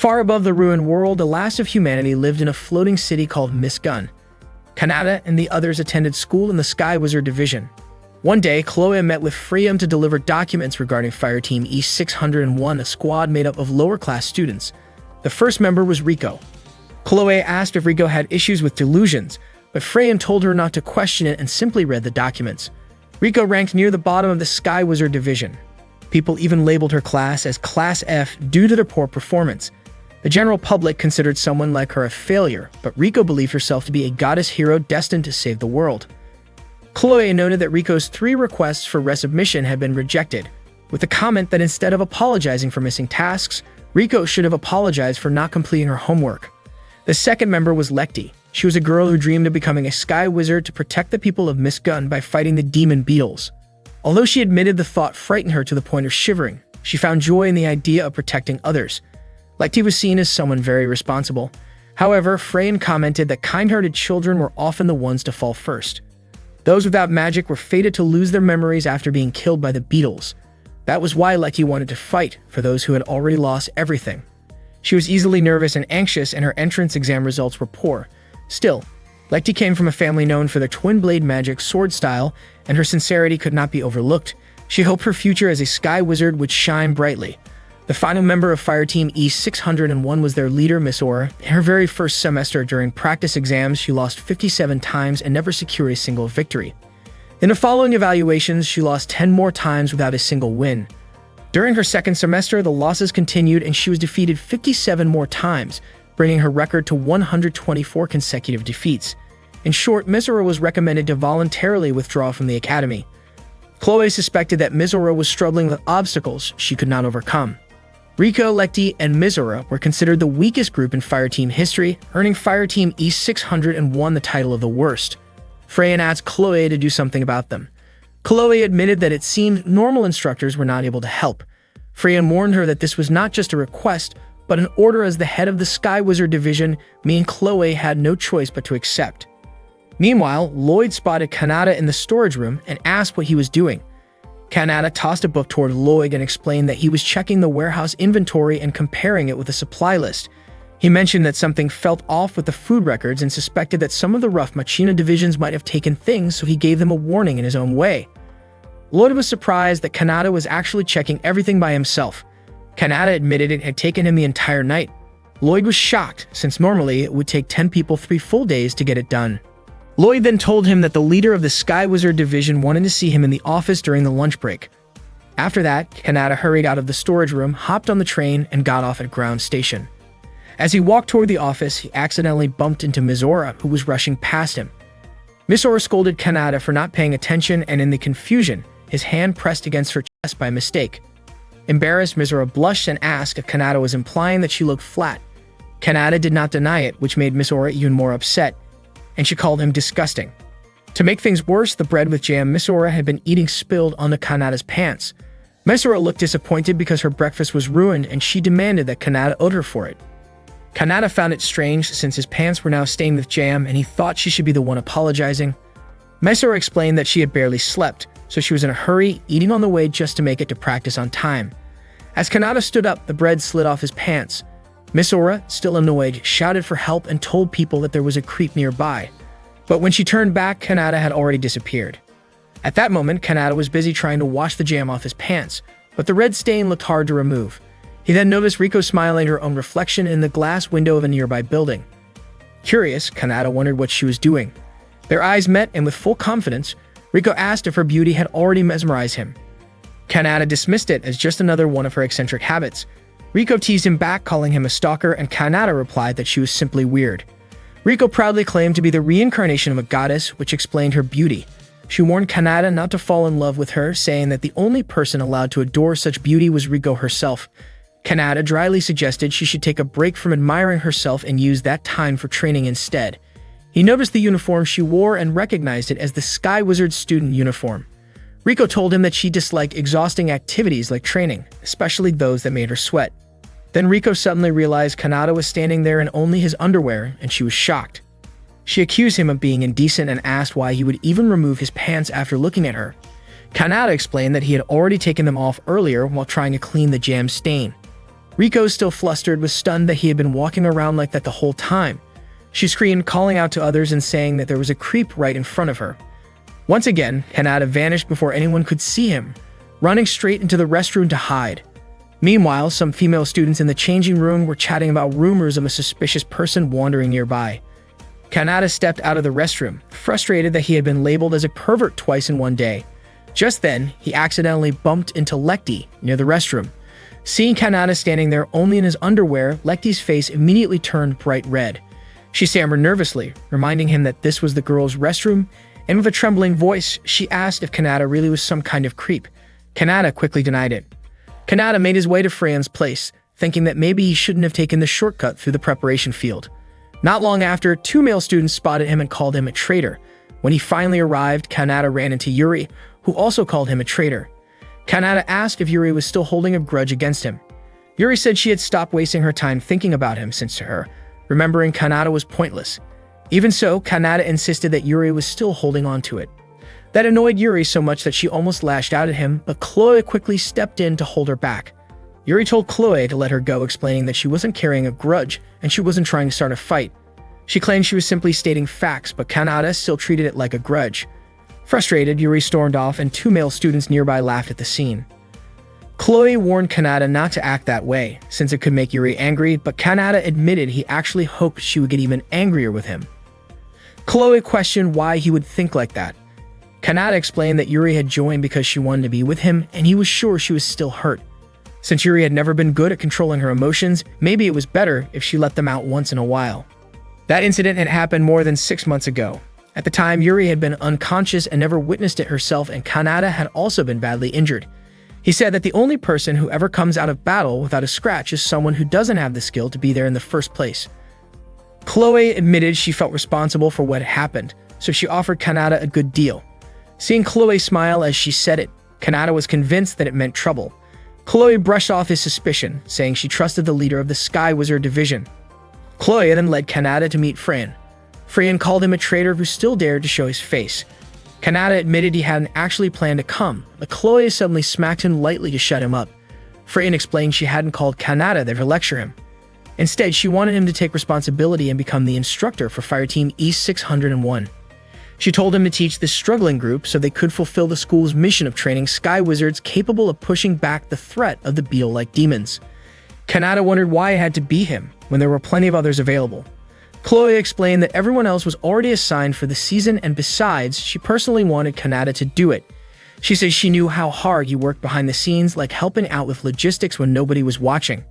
Far above the ruined world, the last of humanity lived in a floating city called Misgun. Kanata and the others attended school in the Sky Wizard Division. One day, Chloe met with Freya to deliver documents regarding Fireteam E601, a squad made up of lower-class students. The first member was Rico. Chloe asked if Rico had issues with delusions, but Freya told her not to question it and simply read the documents. Rico ranked near the bottom of the Sky Wizard Division. People even labeled her class as Class F due to their poor performance. The general public considered someone like her a failure, but Rico believed herself to be a goddess hero destined to save the world. Chloe noted that Rico's 3 requests for resubmission had been rejected, with the comment that instead of apologizing for missing tasks, Rico should have apologized for not completing her homework. The second member was Lekti. She was a girl who dreamed of becoming a sky wizard to protect the people of Misgun by fighting the demon beetles. Although she admitted the thought frightened her to the point of shivering, she found joy in the idea of protecting others. Lekti was seen as someone very responsible. However, Freyan commented that kind-hearted children were often the ones to fall first. Those without magic were fated to lose their memories after being killed by the beetles. That was why Lekti wanted to fight for those who had already lost everything. She was easily nervous and anxious, and her entrance exam results were poor. Still, Lekti came from a family known for their twin-blade magic sword style, and her sincerity could not be overlooked. She hoped her future as a sky wizard would shine brightly. The final member of Fireteam E601 was their leader, Miss Aura. In her very first semester during practice exams, she lost 57 times and never secured a single victory. In the following evaluations, she lost 10 more times without a single win. During her second semester, the losses continued and she was defeated 57 more times, bringing her record to 124 consecutive defeats. In short, Miss Aura was recommended to voluntarily withdraw from the academy. Chloe suspected that Miss Aura was struggling with obstacles she could not overcome. Rico, Lekti, and Miss Aura were considered the weakest group in Fireteam history, earning Fireteam E601 the title of the worst. Freya asked Chloe to do something about them. Chloe admitted that it seemed normal instructors were not able to help. Freya warned her that this was not just a request, but an order. As the head of the Sky Wizard Division, me and Chloe had no choice but to accept. Meanwhile, Lloyd spotted Kanata in the storage room and asked what he was doing. Kanata tossed a book toward Lloyd and explained that he was checking the warehouse inventory and comparing it with a supply list. He mentioned that something felt off with the food records and suspected that some of the rough Machina divisions might have taken things, so he gave them a warning in his own way. Lloyd was surprised that Kanata was actually checking everything by himself. Kanata admitted it had taken him the entire night. Lloyd was shocked, since normally it would take 10 people 3 full days to get it done. Lloyd then told him that the leader of the Sky Wizard Division wanted to see him in the office during the lunch break. After that, Kanata hurried out of the storage room, hopped on the train, and got off at ground station. As he walked toward the office, he accidentally bumped into Miss Aura, who was rushing past him. Miss Aura scolded Kanata for not paying attention, and in the confusion, his hand pressed against her chest by mistake. Embarrassed, Miss Aura blushed and asked if Kanata was implying that she looked flat. Kanata did not deny it, which made Miss Aura even more upset, and she called him disgusting. To make things worse, the bread with jam Miss Aura had been eating spilled onto Kanata's pants. Miss Aura looked disappointed because her breakfast was ruined, and she demanded that Kanata owed her for it. Kanata found it strange since his pants were now stained with jam, and he thought she should be the one apologizing. Miss Aura explained that she had barely slept, so she was in a hurry, eating on the way just to make it to practice on time. As Kanata stood up, the bread slid off his pants. Miss Aura, still annoyed, shouted for help and told people that there was a creep nearby. But when she turned back, Kanata had already disappeared. At that moment, Kanata was busy trying to wash the jam off his pants, but the red stain looked hard to remove. He then noticed Rico smiling at her own reflection in the glass window of a nearby building. Curious, Kanata wondered what she was doing. Their eyes met, and with full confidence, Rico asked if her beauty had already mesmerized him. Kanata dismissed it as just another one of her eccentric habits. Rico teased him back, calling him a stalker, and Kanata replied that she was simply weird. Rico proudly claimed to be the reincarnation of a goddess, which explained her beauty. She warned Kanata not to fall in love with her, saying that the only person allowed to adore such beauty was Rico herself. Kanata dryly suggested she should take a break from admiring herself and use that time for training instead. He noticed the uniform she wore and recognized it as the Sky Wizard student uniform. Rico told him that she disliked exhausting activities like training, especially those that made her sweat. Then Rico suddenly realized Kanata was standing there in only his underwear, and she was shocked. She accused him of being indecent and asked why he would even remove his pants after looking at her. Kanata explained that he had already taken them off earlier while trying to clean the jam stain. Rico, still flustered, was stunned that he had been walking around like that the whole time. She screamed, calling out to others and saying that there was a creep right in front of her. Once again, Kanata vanished before anyone could see him, running straight into the restroom to hide. Meanwhile, some female students in the changing room were chatting about rumors of a suspicious person wandering nearby. Kanata stepped out of the restroom, frustrated that he had been labeled as a pervert twice in one day. Just then, he accidentally bumped into Lekti near the restroom. Seeing Kanata standing there only in his underwear, Lekti's face immediately turned bright red. She stammered nervously, reminding him that this was the girls' restroom, and with a trembling voice, she asked if Kanata really was some kind of creep. Kanata quickly denied it. Kanata made his way to Freyan's place, thinking that maybe he shouldn't have taken the shortcut through the preparation field. Not long after, 2 male students spotted him and called him a traitor. When he finally arrived, Kanata ran into Yuri, who also called him a traitor. Kanata asked if Yuri was still holding a grudge against him. Yuri said she had stopped wasting her time thinking about him since to her, remembering Kanata was pointless. Even so, Kanata insisted that Yuri was still holding on to it. That annoyed Yuri so much that she almost lashed out at him, but Chloe quickly stepped in to hold her back. Yuri told Chloe to let her go, explaining that she wasn't carrying a grudge and she wasn't trying to start a fight. She claimed she was simply stating facts, but Kanata still treated it like a grudge. Frustrated, Yuri stormed off and 2 male students nearby laughed at the scene. Chloe warned Kanata not to act that way, since it could make Yuri angry, but Kanata admitted he actually hoped she would get even angrier with him. Chloe questioned why he would think like that. Kanata explained that Yuri had joined because she wanted to be with him, and he was sure she was still hurt. Since Yuri had never been good at controlling her emotions, maybe it was better if she let them out once in a while. That incident had happened more than 6 months ago. At the time, Yuri had been unconscious and never witnessed it herself, and Kanata had also been badly injured. He said that the only person who ever comes out of battle without a scratch is someone who doesn't have the skill to be there in the first place. Chloe admitted she felt responsible for what had happened, so she offered Kanata a good deal. Seeing Chloe smile as she said it, Kanata was convinced that it meant trouble. Chloe brushed off his suspicion, saying she trusted the leader of the Sky Wizard Division. Chloe then led Kanata to meet Freyan. Freyan called him a traitor who still dared to show his face. Kanata admitted he hadn't actually planned to come, but Chloe suddenly smacked him lightly to shut him up. Freyan explained she hadn't called Kanata there to lecture him. Instead, she wanted him to take responsibility and become the instructor for Fireteam E601. She told him to teach this struggling group so they could fulfill the school's mission of training Sky Wizards capable of pushing back the threat of the beetle-like demons. Kanata wondered why it had to be him, when there were plenty of others available. Chloe explained that everyone else was already assigned for the season, and besides, she personally wanted Kanata to do it. She said she knew how hard he worked behind the scenes, like helping out with logistics when nobody was watching.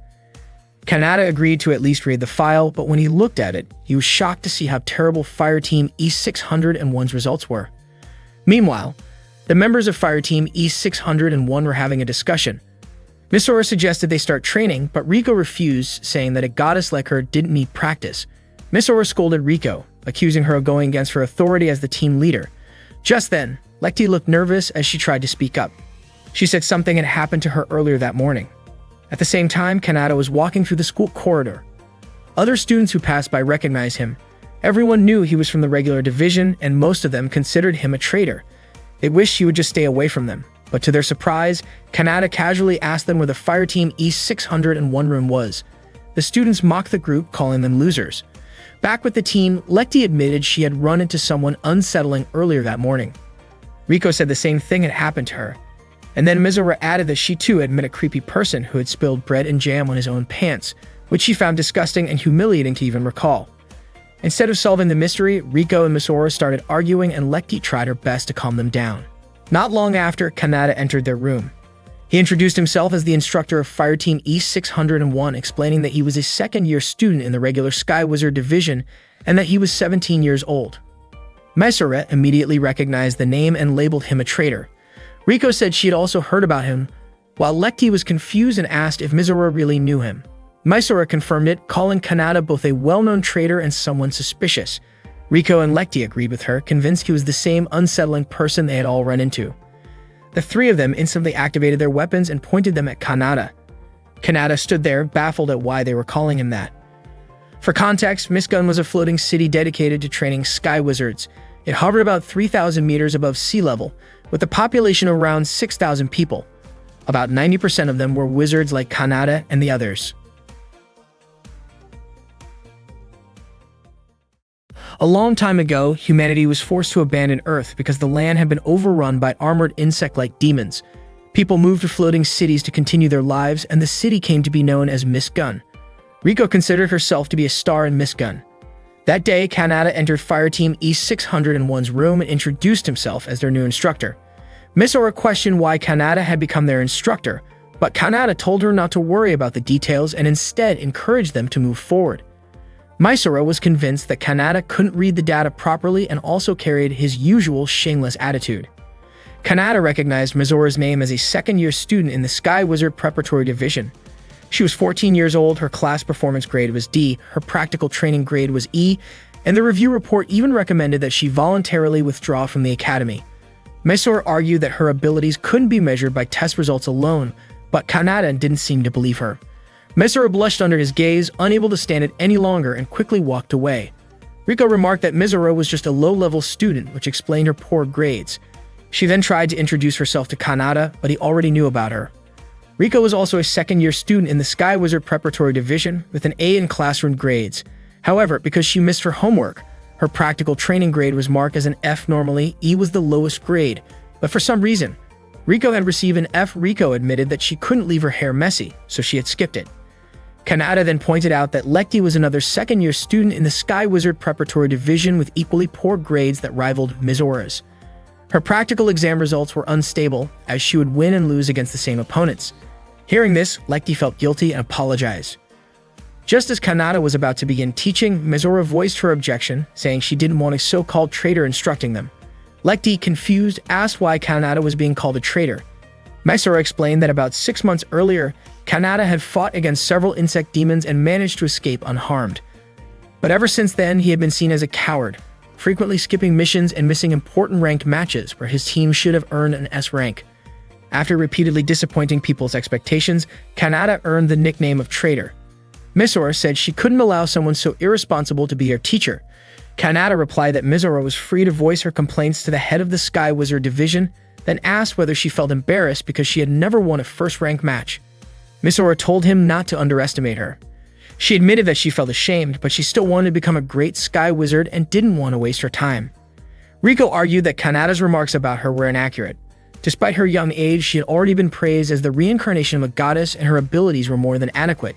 Kanata agreed to at least read the file, but when he looked at it, he was shocked to see how terrible Fireteam E601's results were. Meanwhile, the members of Fireteam E601 were having a discussion. Misora suggested they start training, but Rico refused, saying that a goddess like her didn't need practice. Misora scolded Rico, accusing her of going against her authority as the team leader. Just then, Lekti looked nervous as she tried to speak up. She said something had happened to her earlier that morning. At the same time, Kanata was walking through the school corridor. Other students who passed by recognized him. Everyone knew he was from the regular division, and most of them considered him a traitor. They wished he would just stay away from them. But to their surprise, Kanata casually asked them where the Fireteam E601 room was. The students mocked the group, calling them losers. Back with the team, Lekti admitted she had run into someone unsettling earlier that morning. Rico said the same thing had happened to her. And then Mizora added that she too had met a creepy person who had spilled bread and jam on his own pants, which she found disgusting and humiliating to even recall. Instead of solving the mystery, Rico and Mizora started arguing, and Lekti tried her best to calm them down. Not long after, Kanata entered their room. He introduced himself as the instructor of Fireteam E601, explaining that he was a second-year student in the regular Sky Wizard Division and that he was 17 years old. Mizora immediately recognized the name and labeled him a traitor. Rico said she had also heard about him, while Lekti was confused and asked if Mizora really knew him. Mizora confirmed it, calling Kanata both a well-known traitor and someone suspicious. Rico and Lekti agreed with her, convinced he was the same unsettling person they had all run into. The three of them instantly activated their weapons and pointed them at Kanata. Kanata stood there, baffled at why they were calling him that. For context, Miss Gun was a floating city dedicated to training Sky Wizards. It hovered about 3,000 meters above sea level, with a population of around 6,000 people. About 90% of them were wizards like Kanata and the others. A long time ago, humanity was forced to abandon Earth because the land had been overrun by armored insect-like demons. People moved to floating cities to continue their lives, and the city came to be known as Miss Gun. Riko considered herself to be a star in Miss Gun. That day, Kanata entered Fireteam E601's room and introduced himself as their new instructor. Misora questioned why Kanata had become their instructor, but Kanata told her not to worry about the details and instead encouraged them to move forward. Misora was convinced that Kanata couldn't read the data properly and also carried his usual shameless attitude. Kanata recognized Mizora's name as a second-year student in the Sky Wizard Preparatory Division. She was 14 years old, her class performance grade was D, her practical training grade was E, and the review report even recommended that she voluntarily withdraw from the academy. Misora argued that her abilities couldn't be measured by test results alone, but Kanata didn't seem to believe her. Misora blushed under his gaze, unable to stand it any longer, and quickly walked away. Riko remarked that Misora was just a low-level student, which explained her poor grades. She then tried to introduce herself to Kanata, but he already knew about her. Riko was also a second-year student in the Sky Wizard Preparatory Division with an A in classroom grades. However, because she missed her homework, her practical training grade was marked as an F. Normally, E was the lowest grade, but for some reason, Riko had received an F. Riko admitted that she couldn't leave her hair messy, so she had skipped it. Kanata then pointed out that Lekti was another second-year student in the Sky Wizard Preparatory Division with equally poor grades that rivaled Mizora's. Her practical exam results were unstable, as she would win and lose against the same opponents. Hearing this, Lekti felt guilty and apologized. Just as Kanata was about to begin teaching, Mizora voiced her objection, saying she didn't want a so-called traitor instructing them. Lekti, confused, asked why Kanata was being called a traitor. Misora explained that about 6 months earlier, Kanata had fought against several insect demons and managed to escape unharmed. But ever since then, he had been seen as a coward, frequently skipping missions and missing important ranked matches where his team should have earned an S rank. After repeatedly disappointing people's expectations, Kanata earned the nickname of traitor. Misora said she couldn't allow someone so irresponsible to be her teacher. Kanata replied that Misora was free to voice her complaints to the head of the Sky Wizard Division, then asked whether she felt embarrassed because she had never won a first-rank match. Misora told him not to underestimate her. She admitted that she felt ashamed, but she still wanted to become a great Sky Wizard and didn't want to waste her time. Riko argued that Kanata's remarks about her were inaccurate. Despite her young age, she had already been praised as the reincarnation of a goddess and her abilities were more than adequate.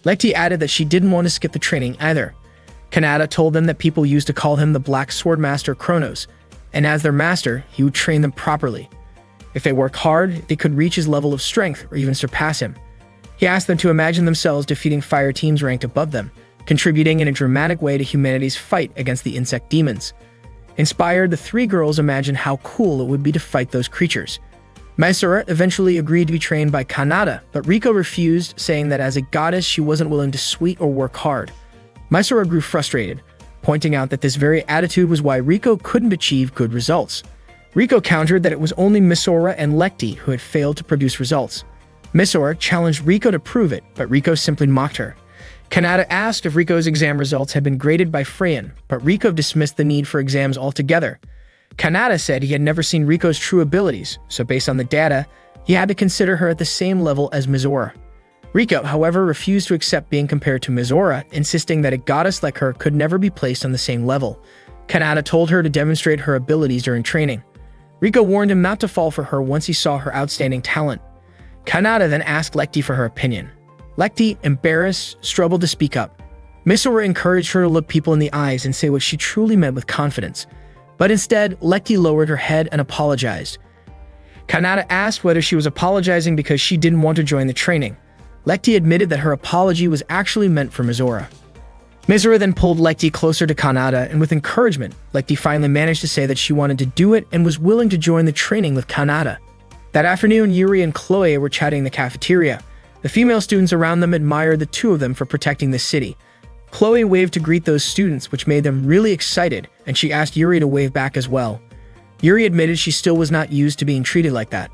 Lekti added that she didn't want to skip the training either. Kanata told them that people used to call him the Black Sword Master Kronos, and as their master, he would train them properly. If they worked hard, they could reach his level of strength or even surpass him. He asked them to imagine themselves defeating fire teams ranked above them, contributing in a dramatic way to humanity's fight against the insect demons. Inspired, the three girls imagined how cool it would be to fight those creatures. Misora eventually agreed to be trained by Kanata, but Riko refused, saying that as a goddess she wasn't willing to sweat or work hard. Misora grew frustrated, pointing out that this very attitude was why Riko couldn't achieve good results. Riko countered that it was only Misora and Lekti who had failed to produce results. Misora challenged Riko to prove it, but Riko simply mocked her. Kanata asked if Riko's exam results had been graded by Freyan, but Riko dismissed the need for exams altogether. Kanata said he had never seen Riko's true abilities, so based on the data, he had to consider her at the same level as Misora. Riko, however, refused to accept being compared to Misora, insisting that a goddess like her could never be placed on the same level. Kanata told her to demonstrate her abilities during training. Riko warned him not to fall for her once he saw her outstanding talent. Kanata then asked Lekti for her opinion. Lekti, embarrassed, struggled to speak up. Misora encouraged her to look people in the eyes and say what she truly meant with confidence. But instead, Lekti lowered her head and apologized. Kanata asked whether she was apologizing because she didn't want to join the training. Lekti admitted that her apology was actually meant for Misora. Misora then pulled Lekti closer to Kanata, and with encouragement, Lekti finally managed to say that she wanted to do it and was willing to join the training with Kanata. That afternoon, Yuri and Chloe were chatting in the cafeteria. The female students around them admired the two of them for protecting the city. Chloe waved to greet those students, which made them really excited, and she asked Yuri to wave back as well. Yuri admitted she still was not used to being treated like that.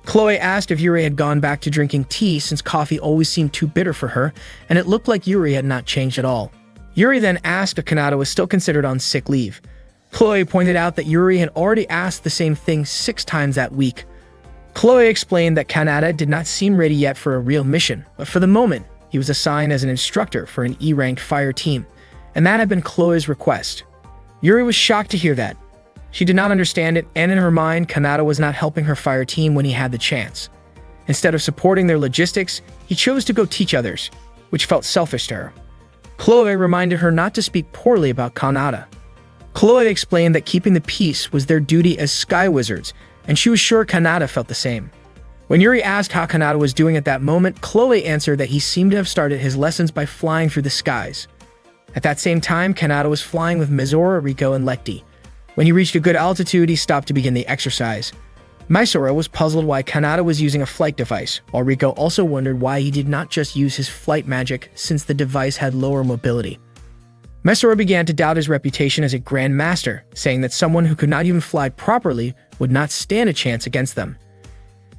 Chloe asked if Yuri had gone back to drinking tea since coffee always seemed too bitter for her, and it looked like Yuri had not changed at all. Yuri then asked if Kanata was still considered on sick leave. Chloe pointed out that Yuri had already asked the same thing 6 times that week. Chloe explained that Kanata did not seem ready yet for a real mission, but for the moment, he was assigned as an instructor for an E-ranked fire team, and that had been Chloe's request. Yuri was shocked to hear that. She did not understand it, and in her mind, Kanata was not helping her fire team when he had the chance. Instead of supporting their logistics, he chose to go teach others, which felt selfish to her. Chloe reminded her not to speak poorly about Kanata. Chloe explained that keeping the peace was their duty as sky wizards, and she was sure Kanata felt the same. When Yuri asked how Kanata was doing at that moment, Chloe answered that he seemed to have started his lessons by flying through the skies. At that same time, Kanata was flying with Mizora, Riko, and Lekti. When he reached a good altitude, he stopped to begin the exercise. Mizora was puzzled why Kanata was using a flight device, while Riko also wondered why he did not just use his flight magic since the device had lower mobility. Mizora began to doubt his reputation as a Grand Master, saying that someone who could not even fly properly would not stand a chance against them.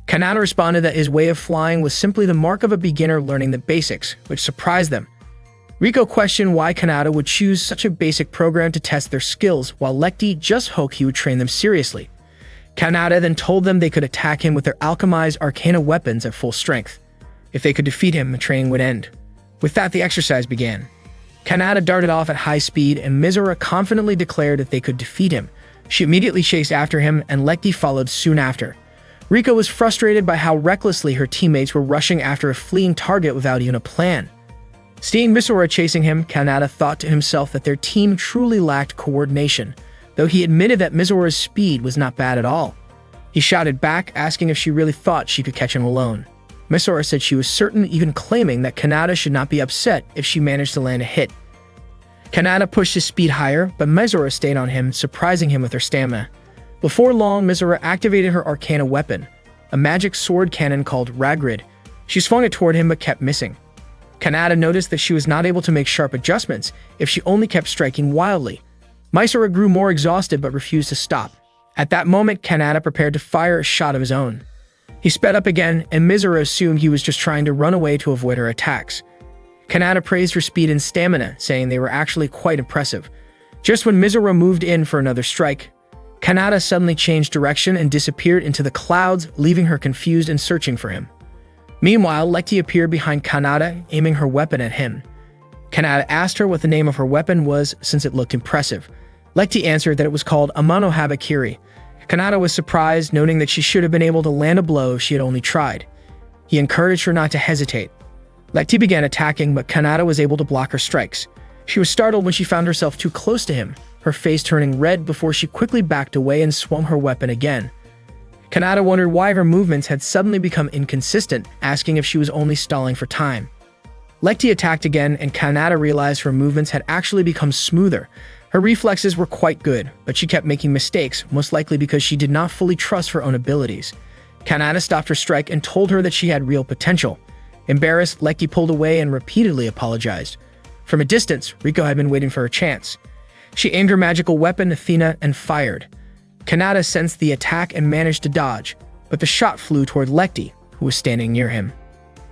Kanata responded that his way of flying was simply the mark of a beginner learning the basics, which surprised them. Riko questioned why Kanata would choose such a basic program to test their skills, while Lekti just hoped he would train them seriously. Kanata then told them they could attack him with their alchemized arcana weapons at full strength. If they could defeat him, the training would end. With that, the exercise began. Kanata darted off at high speed, and Mizora confidently declared that they could defeat him. She immediately chased after him, and Lekti followed soon after. Riko was frustrated by how recklessly her teammates were rushing after a fleeing target without even a plan. Seeing Mizora chasing him, Kanata thought to himself that their team truly lacked coordination, though he admitted that Mizora's speed was not bad at all. He shouted back, asking if she really thought she could catch him alone. Mizora said she was certain, even claiming that Kanata should not be upset if she managed to land a hit. Kanata pushed his speed higher, but Mizora stayed on him, surprising him with her stamina. Before long, Mizora activated her arcana weapon, a magic sword cannon called Ragrid. She swung it toward him but kept missing. Kanata noticed that she was not able to make sharp adjustments if she only kept striking wildly. Mizora grew more exhausted but refused to stop. At that moment, Kanata prepared to fire a shot of his own. He sped up again, and Mizora assumed he was just trying to run away to avoid her attacks. Kanata praised her speed and stamina, saying they were actually quite impressive. Just when Mizora moved in for another strike, Kanata suddenly changed direction and disappeared into the clouds, leaving her confused and searching for him. Meanwhile, Lekti appeared behind Kanata, aiming her weapon at him. Kanata asked her what the name of her weapon was since it looked impressive. Lekti answered that it was called Amano Habakiri. Kanata was surprised, noting that she should have been able to land a blow if she had only tried. He encouraged her not to hesitate. Lekti began attacking, but Kanata was able to block her strikes. She was startled when she found herself too close to him, her face turning red before she quickly backed away and swung her weapon again. Kanata wondered why her movements had suddenly become inconsistent, asking if she was only stalling for time. Lekti attacked again, and Kanata realized her movements had actually become smoother. Her reflexes were quite good, but she kept making mistakes, most likely because she did not fully trust her own abilities. Kanata stopped her strike and told her that she had real potential. Embarrassed, Lekti pulled away and repeatedly apologized. From a distance, Riko had been waiting for her chance. She aimed her magical weapon, Athena, and fired. Kanata sensed the attack and managed to dodge, but the shot flew toward Lekti, who was standing near him.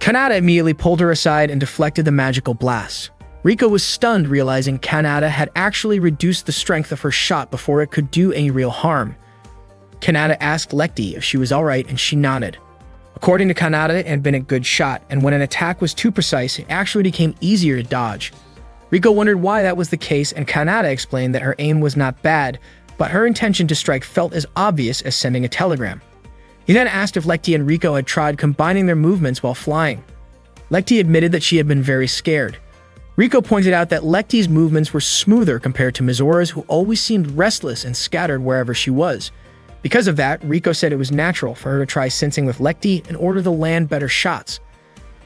Kanata immediately pulled her aside and deflected the magical blast. Riko was stunned, realizing Kanata had actually reduced the strength of her shot before it could do any real harm. Kanata asked Lekti if she was alright, and she nodded. According to Kanata, it had been a good shot, and when an attack was too precise, it actually became easier to dodge. Riko wondered why that was the case, and Kanata explained that her aim was not bad, but her intention to strike felt as obvious as sending a telegram. He then asked if Lekti and Riko had tried combining their movements while flying. Lekti admitted that she had been very scared. Riko pointed out that Lekti's movements were smoother compared to Mizora's, who always seemed restless and scattered wherever she was. Because of that, Riko said it was natural for her to try sensing with Lekti in order to land better shots.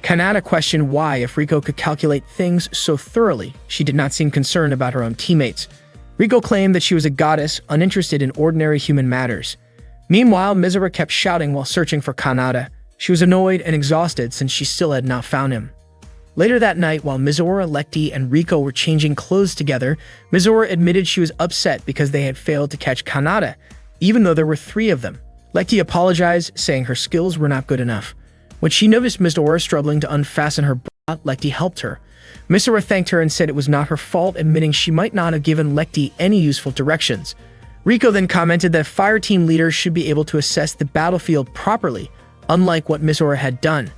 Kanata questioned why, if Riko could calculate things so thoroughly, she did not seem concerned about her own teammates. Riko claimed that she was a goddess, uninterested in ordinary human matters. Meanwhile, Mizora kept shouting while searching for Kanata. She was annoyed and exhausted since she still had not found him. Later that night, while Mizora, Lekti, and Riko were changing clothes together, Mizora admitted she was upset because they had failed to catch Kanata, even though there were 3 of them. Lekti apologized, saying her skills were not good enough. When she noticed Mizora struggling to unfasten her bra, Lekti helped her. Mizora thanked her and said it was not her fault, admitting she might not have given Lekti any useful directions. Riko then commented that fire team leaders should be able to assess the battlefield properly, unlike what Misora had done.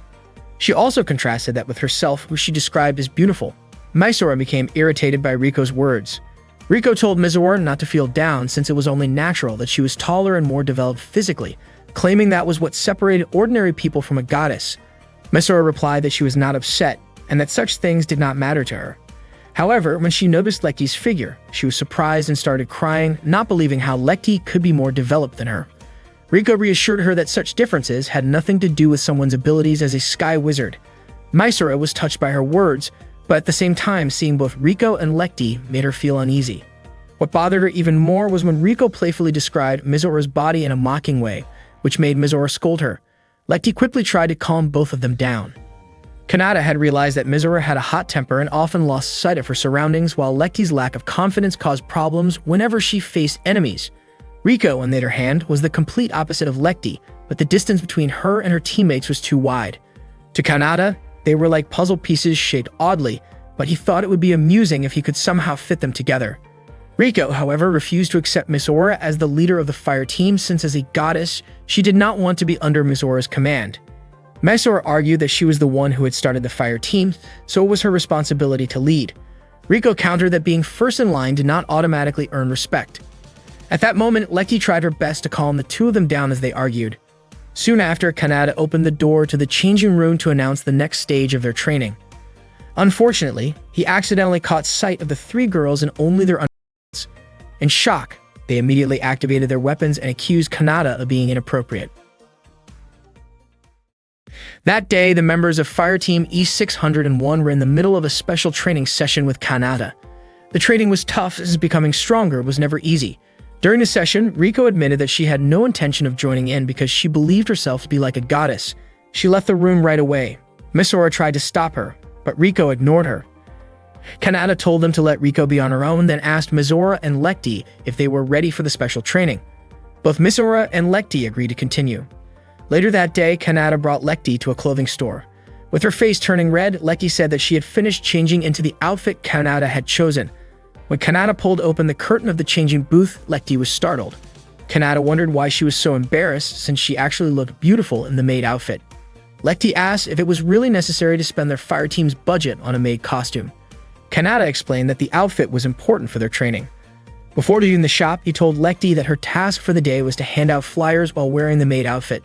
She also contrasted that with herself, who she described as beautiful. Misora became irritated by Riko's words. Riko told Misora not to feel down since it was only natural that she was taller and more developed physically, claiming that was what separated ordinary people from a goddess. Misora replied that she was not upset and that such things did not matter to her. However, when she noticed Lecty's figure, she was surprised and started crying, not believing how Lecty could be more developed than her. Riko reassured her that such differences had nothing to do with someone's abilities as a sky wizard. Misora was touched by her words, but at the same time, seeing both Riko and Lecty made her feel uneasy. What bothered her even more was when Riko playfully described Misora's body in a mocking way, which made Misora scold her. Lecty quickly tried to calm both of them down. Kanata had realized that Misora had a hot temper and often lost sight of her surroundings, while Lecty's lack of confidence caused problems whenever she faced enemies. Riko, on the other hand, was the complete opposite of Lecty, but the distance between her and her teammates was too wide. To Kanata, they were like puzzle pieces shaped oddly, but he thought it would be amusing if he could somehow fit them together. Riko, however, refused to accept Misora as the leader of the fire team since as a goddess, she did not want to be under Misora's command. Misora argued that she was the one who had started the fire team, so it was her responsibility to lead. Riko countered that being first in line did not automatically earn respect. At that moment, Lecty tried her best to calm the two of them down as they argued. Soon after, Kanata opened the door to the changing room to announce the next stage of their training. Unfortunately, he accidentally caught sight of the three girls and only their undergarments. In shock, they immediately activated their weapons and accused Kanata of being inappropriate. That day, the members of Fire Team E601 were in the middle of a special training session with Kanata. The training was tough as becoming stronger was never easy. During the session, Riko admitted that she had no intention of joining in because she believed herself to be like a goddess. She left the room right away. Misora tried to stop her, but Riko ignored her. Kanata told them to let Riko be on her own, then asked Misora and Lecty if they were ready for the special training. Both Misora and Lecty agreed to continue. Later that day, Kanata brought Lecty to a clothing store. With her face turning red, Lecty said that she had finished changing into the outfit Kanata had chosen. When Kanata pulled open the curtain of the changing booth, Lecty was startled. Kanata wondered why she was so embarrassed since she actually looked beautiful in the maid outfit. Lecty asked if it was really necessary to spend their fire team's budget on a maid costume. Kanata explained that the outfit was important for their training. Before leaving the shop, he told Lecty that her task for the day was to hand out flyers while wearing the maid outfit.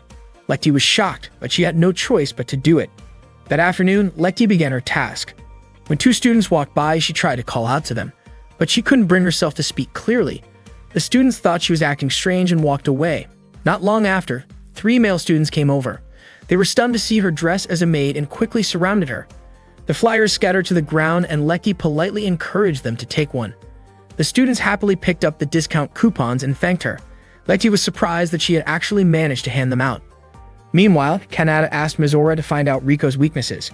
Lecty was shocked, but she had no choice but to do it. That afternoon, Lecty began her task. When two students walked by, she tried to call out to them, but she couldn't bring herself to speak clearly. The students thought she was acting strange and walked away. Not long after, 3 male students came over. They were stunned to see her dressed as a maid and quickly surrounded her. The flyers scattered to the ground and Lecty politely encouraged them to take one. The students happily picked up the discount coupons and thanked her. Lecty was surprised that she had actually managed to hand them out. Meanwhile, Kanata asked Misora to find out Riko's weaknesses.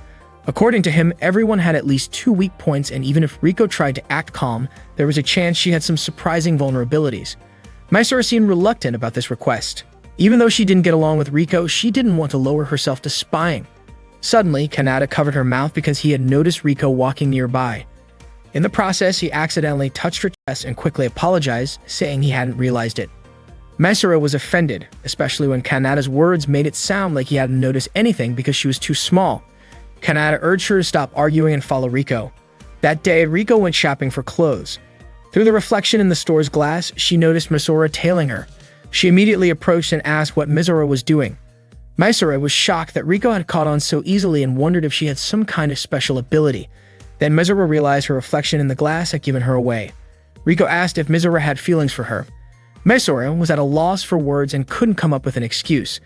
According to him, everyone had at least 2 weak points, and even if Riko tried to act calm, there was a chance she had some surprising vulnerabilities. Misora seemed reluctant about this request. Even though she didn't get along with Riko, she didn't want to lower herself to spying. Suddenly, Kanata covered her mouth because he had noticed Riko walking nearby. In the process, he accidentally touched her chest and quickly apologized, saying he hadn't realized it. Misora was offended, especially when Kanata's words made it sound like he hadn't noticed anything because she was too small. Kanata urged her to stop arguing and follow Riko. That day, Riko went shopping for clothes. Through the reflection in the store's glass, she noticed Misora tailing her. She immediately approached and asked what Misora was doing. Misora was shocked that Riko had caught on so easily and wondered if she had some kind of special ability. Then Misora realized her reflection in the glass had given her away. Riko asked if Misora had feelings for her. Misora was at a loss for words and couldn't come up with an excuse.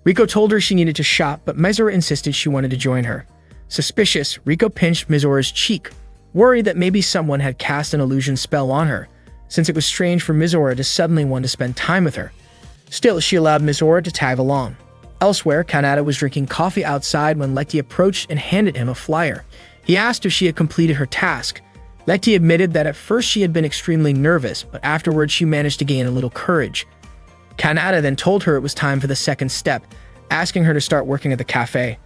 Riko told her she needed to shop, but Misora insisted she wanted to join her. Suspicious, Riko pinched Misora's cheek, worried that maybe someone had cast an illusion spell on her, since it was strange for Misora to suddenly want to spend time with her. Still, she allowed Misora to tag along. Elsewhere, Kanata was drinking coffee outside when Lecty approached and handed him a flyer. He asked if she had completed her task. Lecty admitted that at first she had been extremely nervous, but afterwards she managed to gain a little courage. Kanata then told her it was time for the second step, asking her to start working at the cafe.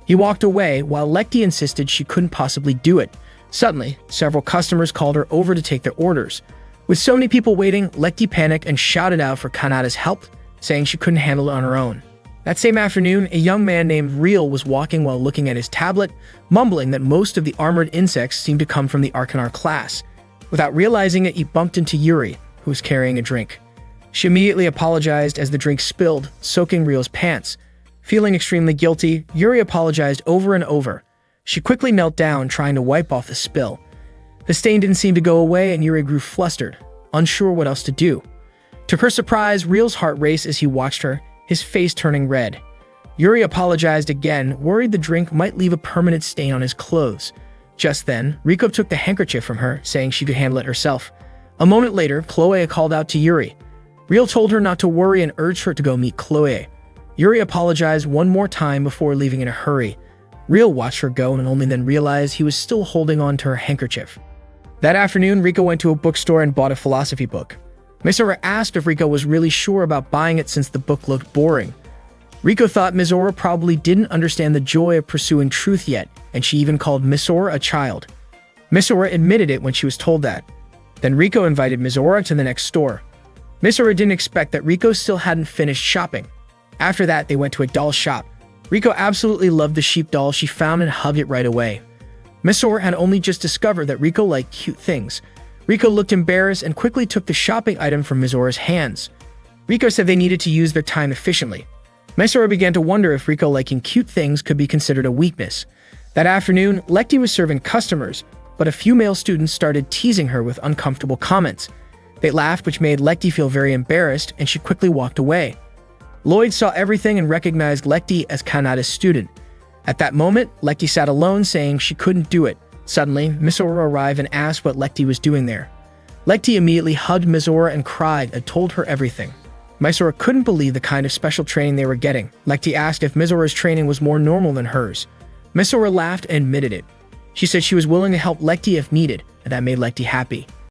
He walked away while Lecty insisted she couldn't possibly do it. Suddenly, several customers called her over to take their orders. With so many people waiting, Lekti panicked and shouted out for Kanada's help, saying she couldn't handle it on her own. That same afternoon, a young man named Real was walking while looking at his tablet, mumbling that most of the armored insects seemed to come from the Arcanar class. Without realizing it, he bumped into Yuri, who was carrying a drink. She immediately apologized as the drink spilled, soaking Real's pants. Feeling extremely guilty, Yuri apologized over and over. She quickly knelt down, trying to wipe off the spill. The stain didn't seem to go away, and Yuri grew flustered, unsure what else to do. To her surprise, Real's heart raced as he watched her, his face turning red. Yuri apologized again, worried the drink might leave a permanent stain on his clothes. Just then, Riko took the handkerchief from her, saying she could handle it herself. A moment later, Chloe called out to Yuri. Real told her not to worry and urged her to go meet Chloe. Yuri apologized one more time before leaving in a hurry. Real watched her go and only then realized he was still holding on to her handkerchief. That afternoon, Riko went to a bookstore and bought a philosophy book. Mizora asked if Riko was really sure about buying it since the book looked boring. Riko thought Mizora probably didn't understand the joy of pursuing truth yet, and she even called Mizora a child. Mizora admitted it when she was told that. Then Riko invited Mizora to the next store. Mizora didn't expect that Riko still hadn't finished shopping. After that, they went to a doll shop. Riko absolutely loved the sheep doll she found and hugged it right away. Mizora had only just discovered that Riko liked cute things. Riko looked embarrassed and quickly took the shopping item from Mizora's hands. Riko said they needed to use their time efficiently. Mizora began to wonder if Riko liking cute things could be considered a weakness. That afternoon, Lekti was serving customers, but a few male students started teasing her with uncomfortable comments. They laughed, which made Lekti feel very embarrassed, and she quickly walked away. Lloyd saw everything and recognized Lekti as Kanada's student. At that moment, Lekti sat alone, saying she couldn't do it. Suddenly, Mizora arrived and asked what Lekti was doing there. Lekti immediately hugged Mizora and cried and told her everything. Mizora couldn't believe the kind of special training they were getting. Lekti asked if Mizora's training was more normal than hers. Mizora laughed and admitted it. She said she was willing to help Lekti if needed, and that made Lekti happy.